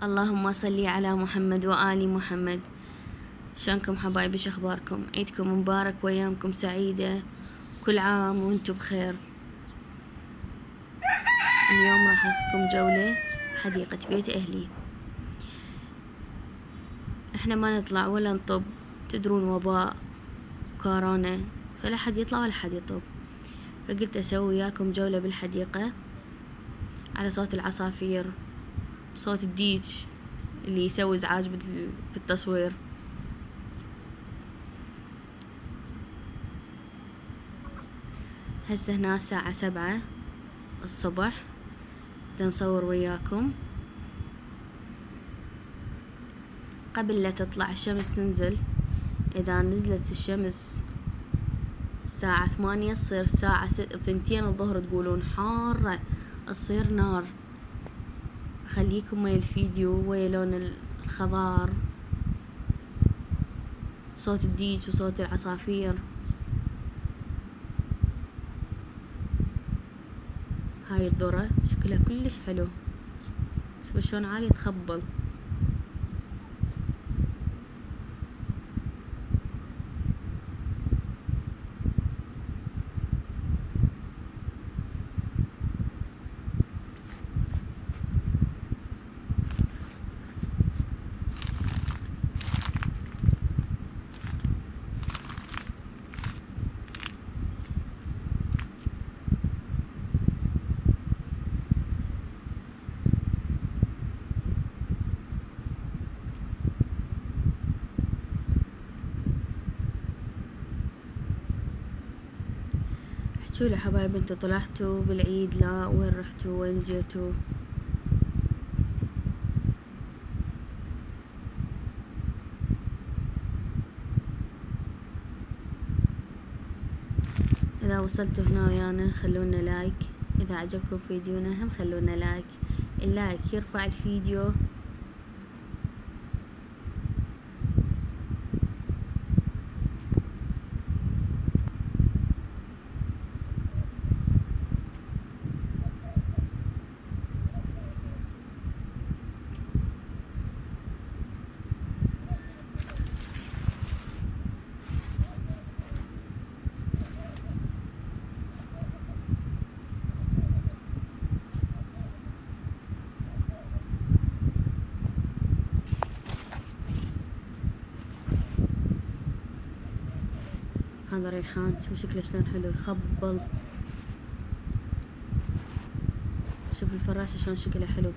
اللهم صل على محمد وآل محمد. شلونكم حبايبي؟ شو اخباركم؟ عيدكم مبارك وايامكم سعيدة، كل عام وانتم بخير. اليوم راح اخذكم جولة بحديقة بيت اهلي. احنا ما نطلع ولا نطب، تدرون وباء كورونا، فلا حد يطلع ولا حد يطب، فقلت اسوي وياكم جولة بالحديقة على صوت العصافير، صوت الديش اللي يسوي ازعاج بالتصوير. هسه هنا الساعة 7 الصبح، بدنا نصور وياكم. قبل لا تطلع الشمس تنزل، اذا نزلت الشمس الساعة 8 تصير الساعة 2 الظهر تقولون حارة، تصير نار. اخليكم ويا الفيديو ويا لون الخضار، صوت الديج وصوت العصافير. هاي الذرة شكلها كلش حلو، شوفوا شلون عالية تخبل. احجولي حبايب، انتو طلعتوا بالعيد؟ لا، وين رحتوا؟ وين جيتوا؟ اذا وصلتوا هنا ويانا خلونا لايك، اذا عجبكم فيديونا هم خلونا لايك، اللايك يرفع الفيديو. هذا ريحان، شوف شكله شلون حلو يخبل. شوف الفراشة شلون شكلها حلو.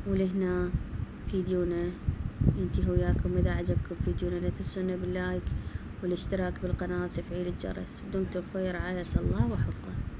ولهنا فيديونا ينتهي وياكم. اذا عجبكم فيديونا لا تنسونا باللايك والاشتراك بالقناة وتفعيل الجرس. ودمتم في رعاية الله وحفظه.